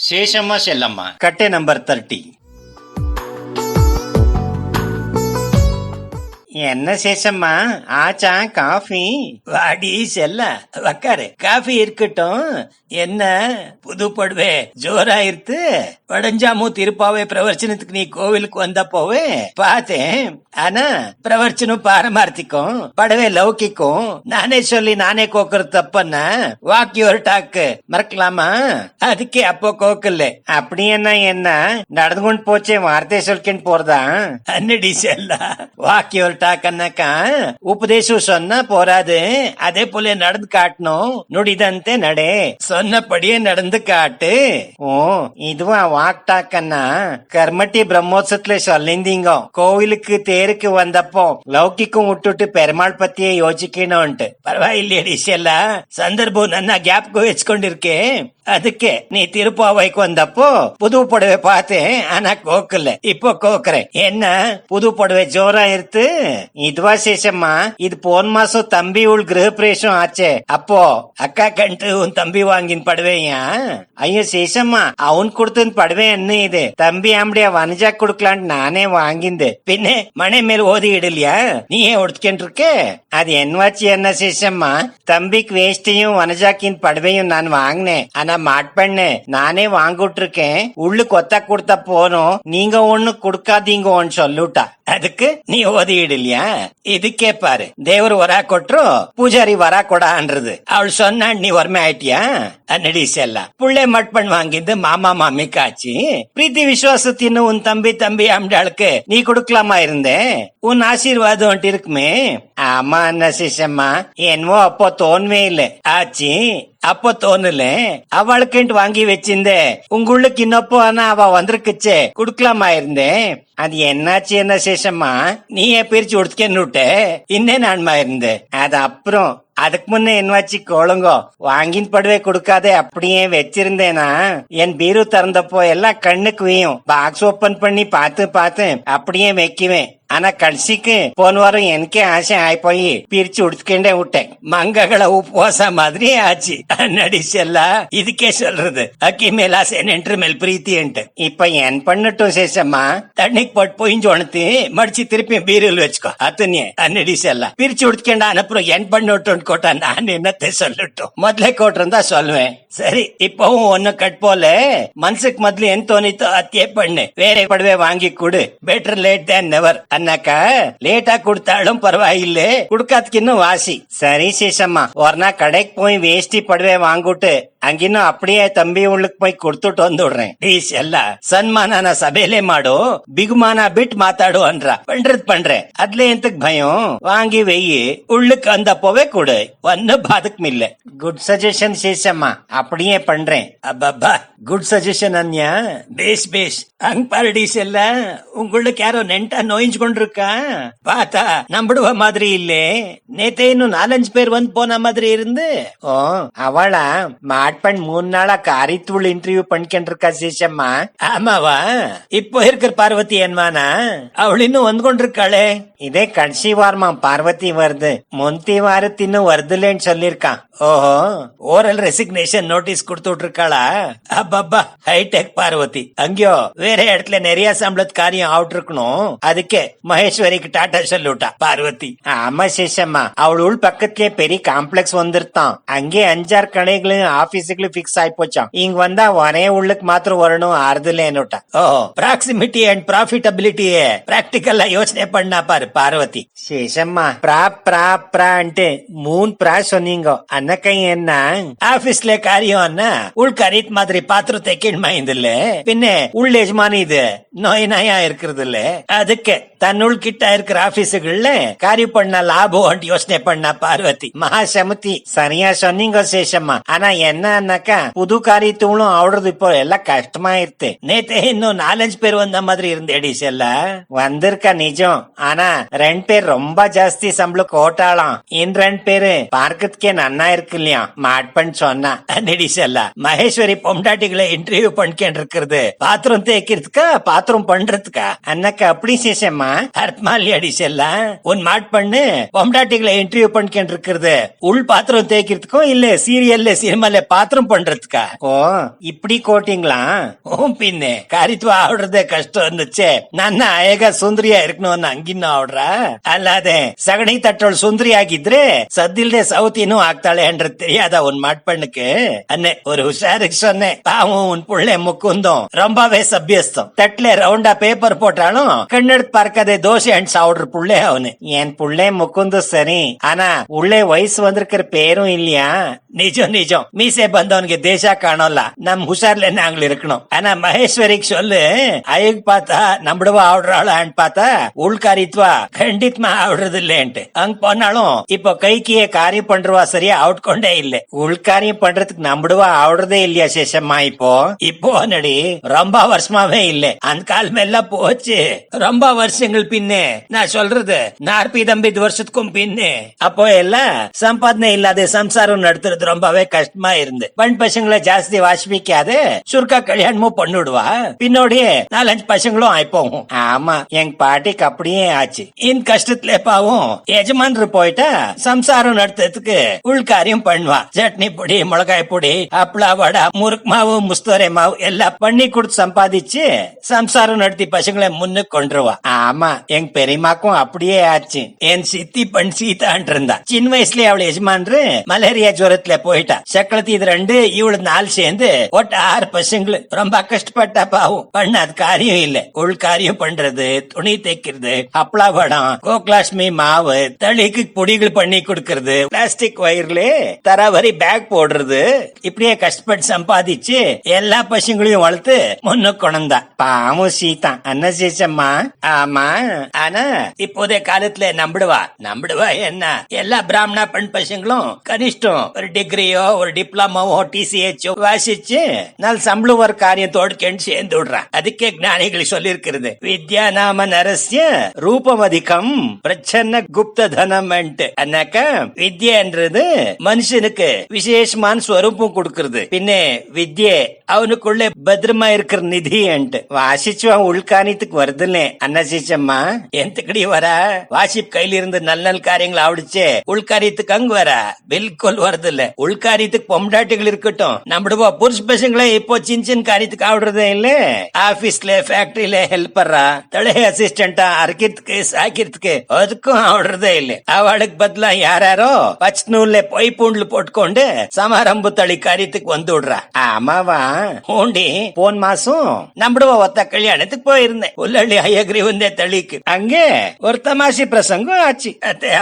சேஷம்மா செல்லம்மா, கட்டை நம்பர் 30. என்ன சேஷம்மா ஆச்சா காஃபி? வாடி செல்ல உக்காரு, காஃபி இருக்கட்டும். என்ன புது படுவே ஜோராயிருத்து? வடஞ்சாமு திருப்பாவே பிரவர்ச்சனத்துக்கு நீ கோவிலுக்கு வந்த போவே பார்த்தேன். ஆனா பிரவர்ச்சனும் பாரமார்த்திக்கும் படவே லௌகிக்கும் நானே சொல்லி நானே கோக்குறது தப்பன்னா வாக்கி ஒரு டாக்கு மறக்கலாமா? அதுக்கே அப்போ கோக்கல. அப்படி என்ன நடந்து கொண்டு போச்சே வார்த்தை சொல்லிட்டு போறதா? அன்னடி செல்ல வாக்கி ஒரு டாக்கன்னாக்கா உபதேசம் சொன்னா போராது, அதே போல நடந்து காட்டணும். நொடிதந்தே நடே, சொன்னபடியே நடந்து காட்டு. ஓ இதுவா வாக்டாக்கன்னா கர்மட்டி பிரம்மோத்சவத்துல சொல்லிந்தீங்க. கோவிலுக்கு தேருக்கு வந்தப்போ லௌகிக்கும் விட்டுட்டு பெருமாள் பத்தியே யோசிக்கணும்ட்டு. பரவாயில்லையடி செல்ல, சந்தர்ப்பம் ನನ್ನ ಜ್ಞಾಪಕ வெச்சுಕೊಂಡಿருக்கே. ಅದಕ್ಕೆ ನೀ ತಿರುಪಾವೈக்கு வந்தப்போ புது புடவை பார்த்தேன், ஆனா கோக்கல. இப்போ கோக்குறேன். என்ன புது புடவை ஜோரா இருக்கு? இதுவா சேஷம்மா, இது போன மாசம் தம்பி உள் கிரக பிரவேசம் ஆச்சே, அப்போ அக்கா கண்டு உன் தம்பி வாங்கின படுவேயா? ஐயோ சேஷம்மா, அவன் கொடுத்த படுவே என்ன இது? தம்பி ஆம்படியா வனஜா கொடுக்கலான்னு நானே வாங்கிந்து. பின்ன மனை மேல் ஓதி இடலையா? நீ ஏன் ஒடுத்துக்கிட்டு இருக்க? அது என்னவாச்சு என்ன சேஷம்மா, தம்பிக்கு வேஷ்டியும் வனஜாக்கின் படுவையும் நான் வாங்கினேன். ஆனா மாட்பண்ணு நானே வாங்கிட்டு இருக்கேன். உள்ளு கொத்தா கொடுத்தா போனோம், நீங்க ஒண்ணு கொடுக்காதீங்கன்னு சொல்லுட்டா. அதுக்கு நீ ஓதிடலையா? இதுக்கே பாரு, தேவர் வரா கொட்டுறோம் பூஜாரி வரா கொடான்றது. அவள் சொன்னா நீ வரமே ஆயிட்டியா? ಅನ್ನಡಿ செல்ல புள்ளே மட்பண் வாங்கிந்து மாமா மாமி காய்ச்சி பிரீத்தி விசுவாசத்தின்னு உன் தம்பி அம்டாளுக்கு நீ கொடுக்கலாமா இருந்தேன். உன் ஆசீர்வாதம் வந்துட்டு இருக்குமே. ஆமா அண்ணா சிஷம்மா, என்னவோ அப்போ தோன்வே இல்ல ஆச்சி. அப்போ தோணல, அவளுக்குன்ட்டு வாங்கி வச்சிருந்தே. உங்களுக்கு இன்னப்போ ஆனா அவ வந்திருக்குச்சே, குடுக்கலாமா இருந்தேன். அது என்னாச்சு என்ன சேஷம்மா, நீயே பிரிச்சு உடுத்துக்கேன்னு இன்னே நான்மா இருந்தேன். அது அப்புறம் அதுக்கு முன்ன என்னவாச்சு கோளுங்கோ வாங்கின் படுவே கொடுக்காதே அப்படியே வச்சிருந்தேனா. என் பீரு திறந்தப்போ எல்லாம் கண்ணுக்கு வீயும். பாக்ஸ் ஓபன் பண்ணி பார்த்து அப்படியே வைக்குவேன். ஆனா கடைசிக்கு போன வாரம் எனக்கே ஆசை ஆயிப்போய் பிரிச்சு உடுத்துக்கிண்டே விட்டேன். மங்கள உபவாச மாதிரி ஆச்சு. அன்னடி செல்லா, இதுக்கே சொல்றது அக்கி மேல் ஆசை நென்று மேல் பிரீத்தின்ட்டு. இப்ப என் பண்ணட்டும் சேஷம்மா, தண்ணிக்கு போட்டு பொயிஞ்சு உணர்த்தி மடிச்சு திருப்பி பீரில் வச்சுக்கோ. அத்தனையே அன்னடி செல்லா பிரிச்சு உடுத்துக்கிண்டா அனுப்புறம் என் பண்ணட்டும் கோட்டா. நான் என்னத்தை சொல்லட்டும், முதல்ல கோட்டிருந்தா சொல்லுவேன். சரி இப்பவும் ஒண்ணு கட் போல மனசுக்கு முதல்ல என் தோணித்தோ அத்தியே பண்ணு. வேற படுவே வாங்கி கொடு. Better late than never. அண்ணாக்கா லேட்டா கொடுத்தாலும் பரவாயில்ல, குடுக்காதுக்கு இன்னும் வாசி. சரி சேஷம்மா, ஒரு நாள் கடைக்கு போய் வேஷ்டி படுவே வாங்கிட்டு அங்கின்னும் அப்படியே தம்பி உள்ளுக்கு போய் கொடுத்துட்டு வந்துடுறேன். டீஸ் ಎಲ್ಲ ಸನ್ಮಾನನ ಸಭೆಲೆ ಮಾಡು, ಬಿಗುಮಾನ ಬಿಟ್ ಮಾತಾಡು ಅಂದ್ರ பண்றேன். அதுல எந்தக்கு பயம்? வாங்கி வெயி, உள்ளுக்கு வந்தப்போவே கொடு, ஒன்னும் பாதுக்கும் இல்ல. குட் சஜஷன் சேஷம்மா, அப்படியே பண்றேன். அப்பா குட் சஜஷன் அன்யா. பேஸ் அங்க பாருடி செல்ல, உங்களுக்கு யாரோ நெண்டா நோயிஞ்சு கொண்டிருக்கா பாத்தா நம்பிடுவ மாதிரி இல்லே. நேத்தே இன்னும் 4-5 பேர் வந்து போன மாதிரி இருந்து. ஓ அவளா மாட்பண் 3 நாளா காரித்தூள் இன்டர்வியூ பண்ணிக்கிட்டு இருக்கா சேஷம்மா. ஆமாவா? இப்போ இருக்கிற பார்வதி என்மானா? அவள் இன்னும் வந்து கொண்டிருக்காளே. இதே கடைசி வாரமா பார்வதி வருது, முந்தி வாரத்து இன்னும் வருதுலேன்னு சொல்லிருக்கான். ஓஹோ, ஓரல் ரெசிக்னேஷன் நோட்டீஸ் கொடுத்துட்டு இருக்காளா? அப்பப்பா ஹைடெக் பார்வதி. அங்கயோ வேற இடத்துல நிறைய சம்பளத்து காரியம் ஆவுட்டு இருக்கணும், அதுக்கே மகேஸ்வரிக்கு டாட்டா சொல்லிவிட்டா பார்வதி. ஆமா சேஷம்மா, அவள் உள் பக்கத்திலே பெரிய காம்ப்ளெக்ஸ் வந்துருத்தான். அங்கே 5-6 கடைகளும் ஆபீஸுகளும் பிக்ஸ் ஆயி போச்சான். இங்க வந்தா ஒரே உள்ளுக்கு மாத்திரம் வரணும் ஆறுதலேன்னுட்டா. ஓஹோ, ப்ராக்சிமிட்டி அண்ட் ப்ராஃபிட்டபிலிட்டியே பிராக்டிக்கல்லா யோசனை பண்ணா பாரு பார்வதி. சேஷம்மா பிரான்ட்டு 3 பிரா சொன்னீங்க. அன்னக்கை என்ன ஆபீஸ்ல காரியம் உள் கரீத் மாதிரி பாத்திரம் தைக்கணுமா? இதுல பின்ன உள் எஜமானி இது நோயா இருக்கிறது இல்ல, அதுக்கு தன்னுள் கிட்ட இருக்கிற ஆபீஸுகள்ல காரியம் பண்ண லாபம் யோசனை பண்ணா பார்வதி. மகாசமுத்தி சரியா சொன்னீங்க சேஷம்மா. ஆனா என்னன்னாக்கா புது காரியத்தூளும் ஆவுறது இப்போ எல்லாம் கஷ்டமாயிருத்து. நேத்தே இன்னும் 4-5 பேர் வந்த மாதிரி இருந்தேடி செல்ல. வந்திருக்கா நிஜம், ஆனா 2 பேர் ரொம்ப ஜாஸ்தி சம்பளம் கோட்டாளாம். இன் 2 பேரு பார்க்கறதுக்கே நன்னா இருக்கு இல்லையா மாட்பன் சொன்னா. நெடி செல்ல மகேஸ்வரி பொண்டாட்டிகளை இன்டர்வியூ பண்ணிக்கிட்டு இருக்கிறது பாத்திரம் தேய்க்கிறதுக்கா பாத்திரம் பண்றதுக்கா? அன்னக்கு அப்படி சேஷம்மா அர்த்தமாலியாடி செல்ல. உன் மாட் பொண்டாட்டிகளை இன்டர்வியூ பண்ணிக்கிட்டு இருக்கிறது உள் பாத்திரம் தேய்க்கிறதுக்கும் இல்ல சீரியல்ல சினிமால பாத்திரம் பண்றதுக்கா? ஓ இப்படி கோட்டிங்களா? ஓ பின்ன காரித்துவா ஆடுறதே கஷ்டம் இருந்துச்சே. நான் அழகா சுந்தரியா இருக்கணும்னு அங்கின்னு ஆடுறா. ಅಲ್ಲದೆ ಸಗಣಿ ತಟ್ಟೋಳು ಸುಂದರಿ ಆಗಿದ್ರೆ ಸದ್ದಿಲ್ದೆ ಸೌತಿನೂ ಆಗ್ತಾಳೆ ಅಂದ್ರೆ தெரியாதா உன் மாட்பண்ணுக்கு? அண்ணே ஒரு உஷாருக்கு சொன்னேன். பாவம் உன் புள்ளை முக்குந்தும் ரொம்பவே சபியஸ்தம். தட்டுல ரவுண்டா பேப்பர் போட்டாலும் கண்ணெடுத்து பார்க்காதே தோசை அண்ட் சாப்பிடுற புள்ளை அவனு. என் புள்ளை முக்குந்து சரி, ஆனா உள்ளே வயசு வந்திருக்கிற பேரும் இல்லையா? நிஜம் நிஜம். மீசே ಬಂದವನಿಗೆ ದೇಶ ಕಾಣೋಲ್ಲ. ನಮ್ ಹುಷಾರ್ಲೆ நாங்கள் இருக்கணும். ஆனா மகேஸ்வரிக்கு சொல்லு, அழகு பார்த்தா நம்மடுவா ஆடுறாளான்னு பார்த்தா உள்காரித்வா கண்டித்மா ஆடுறது இல்லன்ட்டு அங்க போனாலும் இப்போ கைக்கிய காரியம் பண்றவா சரியா ஆட்கொண்டே இல்ல. உள்காரியம் பண்றதுக்கு நம்மடுவா ஆடுறதே இல்லையா சேஷம்மா? இப்போ நடி ரொம்ப வருஷமாவே இல்ல. அந்த காலம் எல்லாம் போச்சு. ரொம்ப வருஷங்கள் பின்னே நான் சொல்றது 40-50 வருஷத்துக்கும் பின்னே. அப்போ எல்லாம் சம்பாதனை இல்லாத சம்சாரம் நடத்துறது ரொம்பவே கஷ்டமா இருந்து பெண் பசங்களை ஜாஸ்தி வாசிப்பிக்காது சுருக்கா கல்யாணமும் பண்ணிடுவா. பின்னோடியே 4-5 பசங்களும் ஆயிப்போம். ஆமா எங்க பாட்டிக்கு அப்படியே ஆச்சு. இந்த கஷ்டத்துல பாவும் எஜமானரு போயிட்டா சம்சாரம் நடத்துறதுக்கு உள்காரியம் பண்ணுவா. சட்னி பொடி, மிளகாய் பொடி, அப்பளா வடை, முறுக்கு மாவு, முஸ்தோரை மாவு எல்லாம் பண்ணி கொடுத்து சம்பாதிச்சு சம்சாரம் நடத்தி பசங்களை முன்னுக்கு கொண்டுருவா. ஆமா எங்க பெரியமாக்கும் அப்படியே ஆச்சு. என் சித்தி பண் சீதான் இருந்தா. சின்ன வயசுலயே அவள் எஜமானரு மலேரியா ஜுரத்துல போயிட்டா. சக்களத்தி இது 2 இவளு 4 சேர்ந்து ஒட்ட 6 பசங்களை. ரொம்ப கஷ்டப்பட்டா பாவும். பண்ணாத காரியம் இல்ல. உள்காரியம் பண்றது, துணி தைக்கிறது, அப்பளா வடம், கோகுலாஷ்மி மாவு, தளிக்கு பொடிகள் பண்ணி கொடுக்கறது, பிளாஸ்டிக் வயர்ல தராவரி பேக் போடுறது, இப்படியே கஷ்டப்பட்டு சம்பாதிச்சு எல்லா பசங்களையும் வளர்த்து முன்னுக்கு கொண்டா. பாவம் சீதா அண்ணா சேச்சம்மா. ஆமா ஆனா இப்போதைய காலத்துல நம்பிடுவா என்ன? எல்லா பிராமணா பெண் பசங்களும் கனிஷ்டம் ஒரு டிகிரியோ ஒரு டிப்ளமாவோ டிசிஹெச்சோ வாசிச்சு நல்ல சம்பளம் ஒரு காரியத்தோடு சேர்ந்து விடுறா. அதுக்கே ஞானிகள் சொல்லி இருக்கிறது, வித்யா நாம நரஸ்ய ரூபமதிகம் பிரச்சன்ன குப்த தனம். அண்ணாக்கா வித்யன்றது மனுஷனுக்கு விசேஷமான ஸ்வரூபம் கொடுக்கறது. பின்ன வித்ய அவனுக்குள்ள பத்திரமா இருக்கிற நிதி வாசிச்சுவன் உள்காரியத்துக்கு வருதுல்ல அண்ணா சீச்சம்மா. எந்தக்கடி வரா வாசிப் கையில இருந்து நல்ல காரியங்கள் ஆவிடுச்சே உள்காரியத்துக்கு அங்க வரா பில்குல் வருது இல்ல. உள்காரியத்துக்கு பொம்டாட்டிகள் இருக்கட்டும், நம்மடுவா புருஷ பசங்களே இப்போ சின்ன காரியத்துக்கு ஆவிடுறதே இல்ல. ஆபீஸ்ல ஃபேக்டரியில ஹெல்ப்பரா, தலை அசிஸ்டண்டா அரைக்கிறதுக்கு சாக்கிறதுக்கு அதுக்கும் ஆவிடுறதே இல்ல. அவளுக்கு பதிலா யாரோ பச்சை நூல்ல பொய் பூண்டுல போட்டுக்கொண்டு சமாரம்பு தளி காரியத்துக்கு வந்து விடுறா. ஆமாவா ஊண்டி போன் மாசம் நம்மடுவா ஒத்த கல்யாணத்துக்கு போயிருந்தேன். உள்ளி ஐயகிரி வந்தே தளிக்கு அங்கே ஒரு தமாஷி பிரசங்கம் ஆச்சு.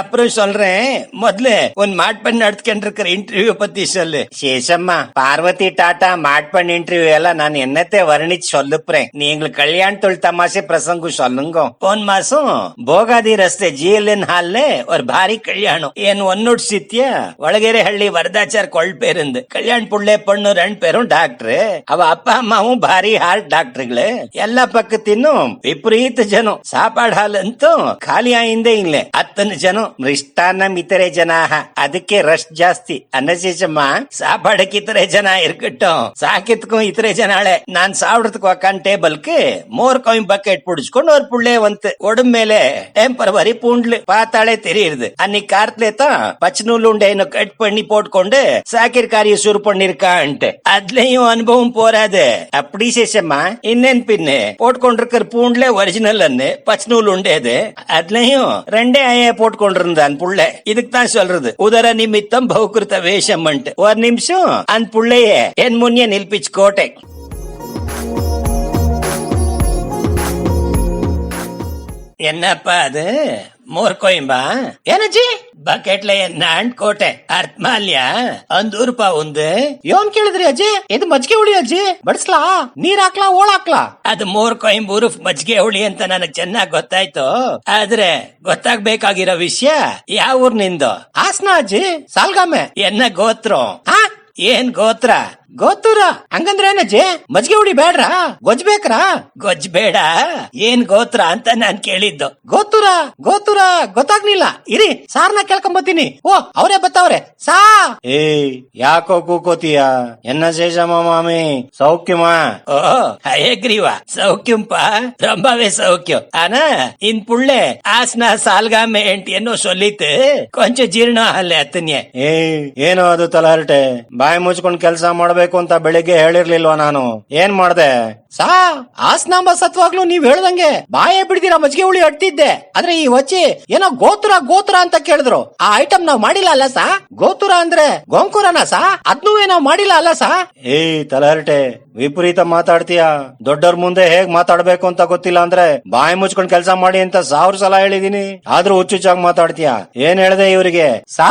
அப்புறம் சொல்றேன், முதல்ல உன் மாட்பண் நடத்துக்கிட்டு இருக்கிற இன்டர்வியூ பத்தி சொல்லு. சேஷம்மா பார்வதி டாடா மாட்பண் இன்டர்வியூ எல்லாம் நான் என்னத்தை வர்ணிச்சு சொல்லுப்புறேன். நீ எங்களுக்கு கல்யாணத்தோள் தமாஷೆ பிரசங்கம் சொல்லுங்க. போன மாசம் போகாದಿ ರಸ್ತೆ GLN ಹಾಲ್ ஒரு ಭಾರಿ கல்யாணம். என் ஒன்னோட் சித்தியா ಒಳಗೆರೆ ಹಳ್ಳಿ ವರದಾಚಾರ್ ಕೊಳ್ಪೇருந்து கல்யாண புள்ளே பொண்ணு 2 பேரும் டாக்டர். அவ அப்பா அம்மாவும் ಭಾರಿ ಹಾರ್ಟ್ ಡಾಕ್ಟರ್ಗಳು. எல்லா பக்கத்தினும் ವಿಪರೀತ ಜನ. சாப்பாடு ಹಾಲ್ ಅಂತೂ ಖಾಲಿ ಆಯಿಂದೇ ಇಲ್ಲ. 10 ಜನ ಮಿಷ್ಟಾನ್ನ ಇತರೆ ಜನ. ಅದಕ್ಕೆ ರಶ್ ಜಾಸ್ತಿ. ಅನ್ನಸೇಚಮ್ಮ சாப்பாடுக்கு இத்தனை ஜனா இருக்கட்டும், சாக்கியத்துக்கும் இத்தனை ஜனாலே. நான் சாப்பிடறதுக்கு உக்கான் டேபிளுக்கு மோர் கோயும் பக்கெட் புடிச்சுக்கொண்டு ஒரு புள்ளே வந்து உடம்பு மேலே டெம்பரவரி பூண்டு பார்த்தாலே தெரியுது. அன்னைக்கு காரத்துல தான் பச்சை நூல் உண்டை கட் பண்ணி போட்டுக்கொண்டு சாக்கிர் காரியம் சுரு பண்ணிருக்கான்ட்டு. அதுலயும் அனுபவம் போறாது. அப்படி சேஷம்மா இன்னேன் பின்னு போட்டுக்கொண்டிருக்கிற பூண்டுல ஒரிஜினல் பச்சை நூல் உண்டேது. அதுலயும் 2 ஐயா போட்டுக்கொண்டிருந்தான் புள்ள. இதுக்கு தான் சொல்றது உதர நிமித்தம் பௌகிருத்த வேஷம். ஒரு நிமிஷம் அந்த புள்ளைய என் முன்னே நில்பிச்சுக்கோட்டே. என்னப்பா அது ಮೋರ್ ಕೊಯ್ಂಬಾ ಏನಜ್ಜಿ ಬಕೆಟ್ಲ ನಾನ್ ಕೋಟೆ ಅರ್ಥ ಮಾಲ್ಯ ಅಂದೂರ್ಪ ಒಂದು ಯೋನ್ ಕೇಳಿದ್ರಿ ಅಜ್ಜಿ ಇದು ಮಜ್ಜಿಗೆ ಹುಳಿ ಅಜ್ಜಿ ಬಡಿಸ್ಲಾ ನೀರ್ ಹಾಕ್ಲಾ ಓಳ್ ಹಾಕ್ಲಾ ಅದು ಮೋರ್ ಕೊಯ್ಂಬೂರು ಮಜ್ಜಿಗೆ ಹುಳಿ ಅಂತ ನನಗ್ ಚೆನ್ನಾಗ್ ಗೊತ್ತಾಯ್ತು. ಆದ್ರೆ ಗೊತ್ತಾಗ್ಬೇಕಾಗಿರೋ ವಿಷಯ ಯಾವ ಊರ್ ನಿಂದು? ಹಾಸನ ಅಜ್ಜಿ ಸಾಲ್ಗಾಮೆ ಎನ್ನ ಗೋತ್ರ. ಏನ್ ಗೋತ್ರ? ಗೋತೂರ ಹಂಗಂದ್ರೆ ಏನಜ್ಜಿ? ಮಜ್ಗೆ ಹುಡಿ ಬೇಡ್ರಾ? ಗೊಜ್ಬೇಕ್ರಾ? ಗೊಜ್ಜ್ ಬೇಡ, ಏನ್ ಗೋತ್ರ ಅಂತ ನಾನ್ ಕೇಳಿದ್ದು. ಗೋತೂರ ಗೋತೂರ ಗೊತ್ತಾಗ್ಲಿಲ್ಲ, ಇರಿ ಸಾರ್ನ ಕೇಳ್ಕೊಂಬತ್ತೀನಿ. ಓ ಅವರೇ ಬತ್ತವ್ರೆ ಸಾ. ಏ ಯಾಕೋ ಕೂಕೋತೀಯ? ಎನ್ನ ಶೇಷಮ್ಮ ಮಾಮಿ ಸೌಖ್ಯಮಾ? ಓ ಹಯಗ್ರೀವ ಸೌಖ್ಯಂಪ, ரொம்பவே சௌக்கியம். ஆனா இன் புள்ளே ஆஸ்னா சால்காம என்னோ சொல்லித்து ಕೊಂಚ ಜೀರ್ಣ ಅಲ್ಲೇ ಅತ್ತನ್ಯೆ. ಏನೋ ಅದು ತಲಹರಟೆ, ಬಾಯಿ ಮುಚ್ಕೊಂಡ್ ಕೆಲ್ಸ ಮಾಡ್ಬೇಕು ಅಂತ ಬೆಳಿಗ್ಗೆ ಹೇಳಿರ್ಲಿಲ್ವಾ ನಾನು? ಏನ್ ಮಾಡ್ದೆ ಸಾ? ಆಸ್ನಾಂಬ ಸತ್ವಾಗ್ಲು ನೀವ್ ಹೇಳ್ದಂಗೆ ಬಾಯೇ ಬಿಡ್ದಿರಾ ಮಜ್ಗೆ ಹುಳಿ ಅಟ್ಟಿದ್ದೆ. ಆದ್ರೆ ಈ ವಚ್ಚಿ ಏನೋ ಗೋತ್ರ ಗೋತ್ರ ಅಂತ ಕೇಳಿದ್ರು. ಆ ಐಟಮ್ ನಾವ್ ಮಾಡಿಲ್ಲ ಅಲ್ಲ ಸಾ? ಗೋತುರ ಅಂದ್ರೆ ಗೋಂಕುರನ ಸಾ? ಅದ್ನೂ ನಾವ್ ಮಾಡಿಲ್ಲ ಅಲ್ಲ ಸಾ? ತಲಹರಟೆ ವಿಪರೀತ ಮಾತಾಡ್ತೀಯ. ದೊಡ್ಡವ್ರ ಮುಂದೆ ಹೇಗ್ ಮಾತಾಡ್ಬೇಕು ಅಂತ ಗೊತ್ತಿಲ್ಲ ಅಂದ್ರೆ ಬಾಯಿ ಮುಚ್ಕೊಂಡ್ ಕೆಲ್ಸ ಮಾಡಿ ಅಂತ 1000 ಸಲ ಹೇಳಿದೀನಿ, ಆದ್ರೂ ಹುಚ್ಚುಚ್ಚಾಗಿ ಮಾತಾಡ್ತೀಯ. ಏನ್ ಹೇಳ್ದೆ ಇವ್ರಿಗೆ ಸಾ?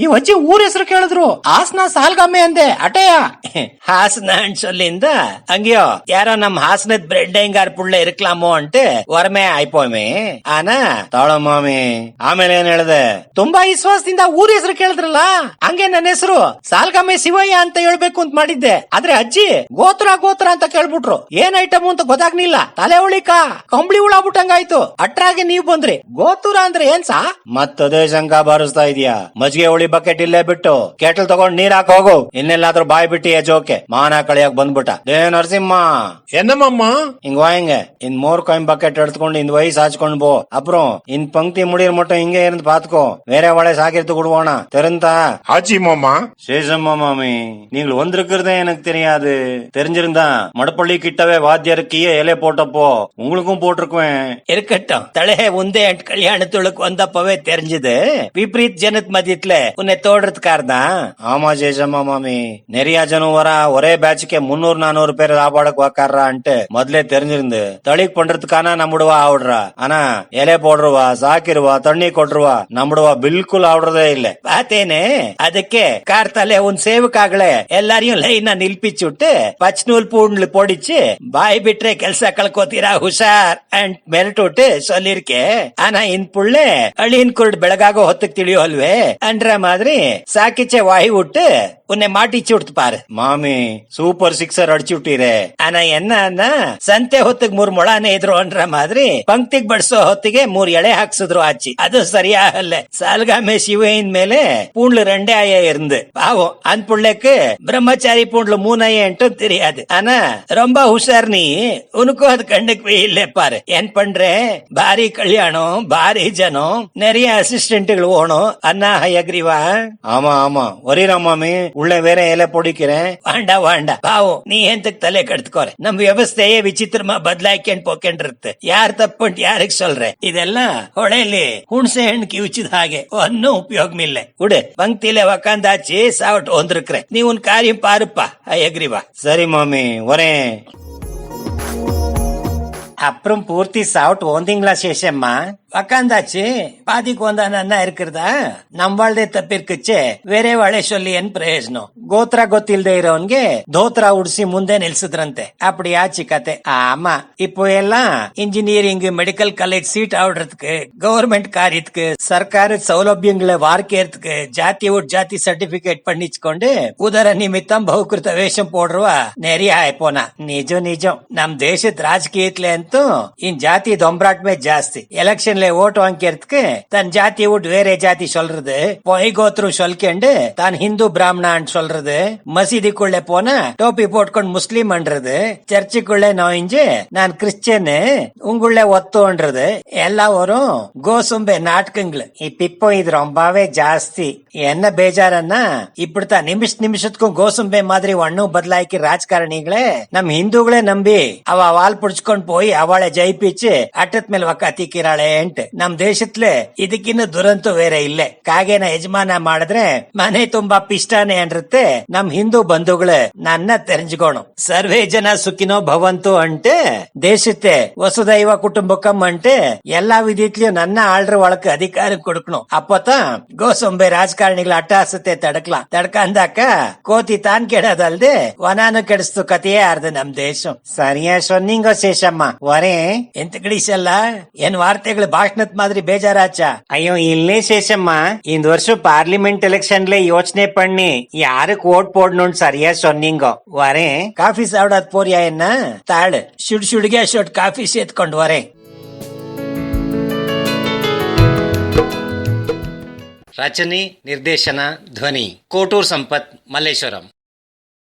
ಈ ವಜ್ಜಿ ಊರ ಹೆಸರು ಕೇಳಿದ್ರು, ಹಾಸನ ಸಾಲ್ಗಾಮೆ ಅಂದೆ ಅಟೆಯ. ಹಾಸನ ಅನ್ಸೊಲ್ಲಿಂದ ಹಂಗ್ಯೋ ಯಾರೋ ನಮ್ ಹಾಸನದ ಬ್ರೆಡ್ ಹೆಂಗಾರ್ ಪುಳ್ಳೆ ಇರ್ಕ್ಲಾಮೋ ಅಂಟೆ ಹೊರಮೆ ಆಯ್ಪೋಮೆ ಆನ ತಾಳ ಮಾಮಿ. ಆಮೇಲೆ ಏನ್ ಹೇಳ್ದೆ? ತುಂಬಾ ವಿಶ್ವಾಸದಿಂದ ಊರ ಹೆಸರು ಕೇಳಿದ್ರಲ್ಲ, ಹಂಗೆ ನನ್ನ ಹೆಸರು ಸಾಲ್ಗಾಮೆ ಶಿವಯ್ಯ ಅಂತ ಹೇಳ್ಬೇಕು ಅಂತ ಮಾಡಿದ್ದೆ. ಆದ್ರೆ ಅಜ್ಜಿ ಗೋತ್ರ ಗೋತ್ರ ಅಂತ ಕೇಳ್ಬಿಟ್ರು. ಏನ್ ಐಟಮ್ ಅಂತ ಗೊತ್ತಾಗ್ಲಿಲ್ಲ. ತಲೆ ಹುಳಿಕ ಕಂಬಳಿ ಹುಳಾಬಿಟ್ಟಂಗಾಯ್ತು. ಅಟ್ರಾಗೆ ನೀವ್ ಬಂದ್ರಿ. ಗೋತೂರ ಅಂದ್ರೆ ಏನ್ ಸಾ? ಮತ್ತದೇ ಶಂಕ ಬಾರಿಸ್ತಾ ಇದೀಯಾ? ಮಜ್ಗೆ ಹುಳಿ ಬಕೆಟ್ ಇಲ್ಲೇ ಬಿಟ್ಟು ಕೆಟಲ್ ತಗೊಂಡ್ ನೀರ್ ಹಾಕ ಹೋಗು. ಇನ್ನೆಲ್ಲಾದ್ರೂ ಬಾಯ್ ಬಿಟ್ಟಿ ಜೋಕೆ ಮಾನ ಕಳಿಯಕ್ ಬಂದ್ಬಿಟ್ಟ. ಏ ನರಸಿಂಹ என்னம்மா ಹಿಂಗ್ ವಾಯಂಗ ಇನ್ 3 ಕಾಯಿನ್ ಬಕೆಟ್ ಎಡ್ತ್ಕೊಂಡು ಇಂದ್ ವಯಸ್ಸು ಹಾಚ್ಕೊಂಡ್ ಬೋ. ಅಪ್றம் ಇನ್ ಪಂಕ್ತಿ ಮುಡಿರ್ ಮೊಟ್ಟ ಹಿಂಗೆ ಇருந்து பாத்துக்கோ. வேற வளை சாக்கிரத்து கொடுவானா தெரிந்தா? ஆச்சி மாமா. சேஷம்மா மாமி, நீங்கள் வந்திருக்கிறதே எனக்கு தெரியாது. தெரிஞ்சிருந்தா மடப்பள்ளி கிட்டவே வாத்தியாருக்கியே இலை போட்டப்போ உங்களுக்கும் போட்டிருக்குவேன். இருக்கட்டும், தலஹே உந்தே கல்யாணத்துக்கு வந்தப்பவே தெரிஞ்சது. விபரீத் ஜனத் மதியத்துல உன்னை தோடுறதுக்காரதான். ஆமா சேஷம்மா மாமி, நிறைய ஜனம் வரா. ஒரே பேட்சுக்கு 300-400 பேர் சாப்பாடுக்கு உக்காடுறான்ட்டு ಮೊದ್ಲೇ தெரிஞ்சிருந்து ತಳಿಗ್ ಪಂಡ್ರದ್ಕಾನ ನಮ್ಮಡುವ ಆವ್ಡ್ರ. ಆನಾ ಎಲೆ ಪೋಡ್ರುವ ಸಾಕಿರುವ ತಣ್ಣಿ ಕೊಟ್ರುವ ನಮ್ಮಡುವ ಬಿಲ್ಕುಲ್ ಆವ್ಡ್ರದೇ ಇಲ್ಲ. ಪಾತೇನೆ ಅದಕ್ಕೆ ಕಾರ್ತಲೆ ಒಂದ್ ಸೇವಕಾಗ್ಲೆ ಎಲ್ಲಾರಿயும் ಲೈನ್ ನಿಲ್ಪಿச்சுட்டு பச்சநூல் பூண்டு பொடிச்சு பாய் ಬಿಟ್ರೆ ಕೆಲ್ಸ ಕಳ್ಕೋತೀರಾ ಹುಷಾರ್ ಅಂಡ್ ಮೆರಟುಟ್ಟು சொல்லிருக்கே. ಆನಾ ಇನ್ ಪುಳ್ಳೆ ಅಳಿನ್ ಕುರ್ಡ್ ಬೆಳಗಾಗೋ ಹೊತ್ತಕ್ ತಿಳಿಯೋ ಅಲ್ವೇ ಅಂದ್ರ ಮಾದ್ರಿ ಸಾಕಿಚ್ಚೆ ವಾಯಿ விட்டு உன்னை மாட்டிச்சு விடுத்து பாரு. மாமி சூப்பர் சிக்ஸர் அடிச்சு விட்டீரே. ஆனா என்ன ಸಂತೆ ಹೊತ್ತಿಗೆ 3 ಮೊಳಾನೆ ಇದ್ರು ಅನ್ರ ಮಾದ್ರಿ ಪಂಕ್ತಿಗ್ ಬಡ್ಸೋ ಹೊತ್ತಿಗೆ 3 ಎಳೆ ಹಾಕ್ಸಿದ್ರು ಆಚಿ. ಅದು ಸರಿಯಾಗಲ್ಲ. ಸಾಲ್ಗಾಮೆ ಶಿವೈನ್ ಮೇಲೆ பூண்ல 2 ஆய இருந்து பாவம் அந்த புள்ளைக்கு பிரம்மச்சாரி பூண்ல 3 ஆய என்று தெரியாது. ஆனா ரொம்ப ಹುಷಾರ್ நீ, உனக்கும் அது கண்ணுக்கு இல்ல பாரு. ಏನ್ பண்றே? ಭಾರಿ ಕಲ್ಯಾಣம், ಭಾರಿ ಜனம், நிறைய அசிஸ்டன்ட்கள் ஓணும் அண்ணா ஹயக்ரீவா. ஆமா ஆமா ஒரேரா மாமி, உள்ளே வேற ಎಲೆ பொடிக்கிறேன். வாண்டா வாண்டா பாவம் நீ ಎಂತಕ್ ತಲೆ ಕಡ್ತ್ಕೋರೆ. ನಮ್ ವ್ಯವಸ್ಥೆಯೇ ವಿಚಿತ್ರமா ಬದಲಾಯ್ಕೊಂಡ್ ಪೋಕೊಂಡಿರುತ್ತೆ. ಯಾರ್ ತಪ್ಪಂಟ್ ಯಾರಿಗ್ ಸೊಲ್ರೆ? ಇದೆಲ್ಲ ಹೊಳೆಲಿ ಹುಣಸೆ ಹಣ್ಣು ಕಿವುಚಿದ ಹಾಗೆ ಒನ್ನೂ ಉಪಯೋಗಮಿಲ್ಲ. ಉಡೆ ಪಂಕ್ತಿಲೆ ವಕಾಂದಾಚಿ ಸಾವಟ್ ಒಂದ್ರಕ್ರೆ ನೀವ್ ಒಂದ್ ಕಾರ್ಯ ಪಾರಪ್ಪ ಅಯ್ಯಗ್ರಿವಾ. ಸರಿ ಮಾಮಿ ಒರೇ. அப்புறம் பூர்த்தி சாப்பிட்டு ஓந்தீங்களா சேஷம்மா? உக்காந்தாச்சு, பாதிக்கு வந்தானா இருக்கிறதா? நம்மள்தே ತಪ್ಪಿರ್ಕಚ್ಚೆ ಬೇರೆ ವಾಳೆ சொல்லி ಏನ್ ಪ್ರಯೋಜನ? ಗೋತ್ರ ಗೊತ್ತಿಲ್ದೆ ಇರೋನ್ಗೆ ಧೋತ್ರ ಉಡ್ಸಿ ಮುಂದೆ ನಿಲ್ಸಿದ್ರಂತೆ. அப்படி ஆச்சு கதை. ஆமா, இப்போ எல்லாம் இன்ஜினியரிங் மெடிக்கல் காலேஜ் சீட் ஆடுறதுக்கு, கவர்மெண்ட் காரியத்துக்கு, சர்க்கார சௌலபியங்களை வார்க்கறதுக்கு ஜாதி ஓட் ஜாதி சர்டிபிகேட் பண்ணிச்சுಕೊಂಡು ಉದರ ನಿಮಿತ್ತಂ ಬಹುಕೃತ ವೇಷಂ போடுறவா நிறைய ஆயிப்போனா. ನಿಜ ನಿಜம் ನಮ್ ದೇಶದ ರಾಜಕೀಯತ್ಲೆ ಅಂತೂ ಇನ್ ಜಾತಿ ದೊಂಬರಾಟ್ಮೆ ಜಾಸ್ತಿ. ಎಲೆಕ್ಷನ್ ஓட்டு வாங்கிறதுக்கு தன் ஜாதி விட்டு வேற ஜாதி சொல்றது, பொய் கோத்ரு சொல்லிக்கண்டு தான் ஹிந்து பிராமணான்னு சொல்றது, மசீதிக்குள்ளே போனா டோப்பி போட்டுக்கொண்டு முஸ்லீம் அன்றது, சர்ச்சுக்குள்ளே நோயிஞ்சு நான் கிறிஸ்டியன் உங்குள்ளே ஒத்துன்றது எல்லாம் வரும் கோசும்பೆ ನಾಟಕಗಳು. இப்போ இது ரொம்பவே ಜಾಸ್ತಿ. என்ன ಬೇಜಾರನ್ನ இப்படித்தான் ನಿಮಿಷಕ್ಕೂ ಗೋಸುಂಬೆ ಮಾದರಿ ಒಣ್ಣು ಬದಲಾಯ್ಕಿ ರಾಜಕಾರಣಿಗಳೇ ನಮ್ ಹಿಂದೂಗಳೇ ನಂಬಿ ಅವ ವಾಲ್ ಪುಡ್ಸ್ಕೊಂಡ್ போய் ಅವಳೆ ಜೈಪಿಚ್ಚಿ ಅಟ್ಟದ ಮೇಲೆ ಒಕ್ಕಾತಿಕ್ಕಿರಾಳೆ. ನಮ್ ದೇಶತ್ಲೆ ಇದಕ್ಕಿನ್ನ ದುರಂತ ಬೇರೆ ಇಲ್ಲೇ. ಕಾಗೇನ ಯಜಮಾನ ಮಾಡಿದ್ರೆ ಮನೆ ತುಂಬಾ ಪಿಷ್ಟಾನೆ ಅನ್ರುತ್ತೆ. ನಮ್ ಹಿಂದೂ ಬಂಧುಗಳೇ ನನ್ನ ತೆರೆಂಜ್ಕೋಣ. ಸರ್ವೇ ಜನ ಸುಖಿನೋ ಭವಂತು ಅಂಟೆ ದೇಶತ್ತೆ ವಸುದೈವ ಕುಟುಂಬಕಂ ಅಂಟೆ ಎಲ್ಲಾ ವಿಧಿತ್ಲೂ ನನ್ನ ಆಳ್ರ ಒಳಕ್ ಅಧಿಕಾರ ಕೊಡ್ಕணும். அப்பதான் கோசொம்பೆ ರಾಜಕಾರಣಿಗಳ ಅಟ್ಟಹಾಸತೆ ತಡ್ಕಂದಾಕ ಕೋತಿ ತಾನ್ ಕೆಡೋದಲ್ದೆ ವನಾನು ಕೆಡಿಸ್ತು ಕಥೆಯೇ ಆರ್ದ ನಮ್ ದೇಶ. ಸರಿಯಾ ಸೊನ್ನಿಂಗೋ ಶೇಷಮ್ಮ ಒರೇ ಎಂತ ಗಳಿಸಲ್ಲ ಏನ್ ವಾರ್ತೆಗಳು பாஷ்ணத் மாதிரி பேஜாராச்சா? ஐயோ இல்லே சேஷம்மா, இந்த வருஷம் பார்லிமெண்ட் எலெக்ஷன்ல யோசனை பண்ணி யாருக்கு ஓட் போடணும்னு சரியா சொன்னீங்க. வரேன். காஃபி சாப்பிடாத போறியா என்ன? தாಳು ಶುಡ್ಗೆ ಅಷ್ಟೊಟ್ಟು ಕಾಫಿ ಸೇತ್ಕೊಂಡು ವರೆ. ರಚನೆ ನಿರ್ದೇಶನ ಧ್ವನಿ ಕೋಟೂರ್ ಸಂಪತ್ ಮಲ್ಲೇಶ್ವರಂ.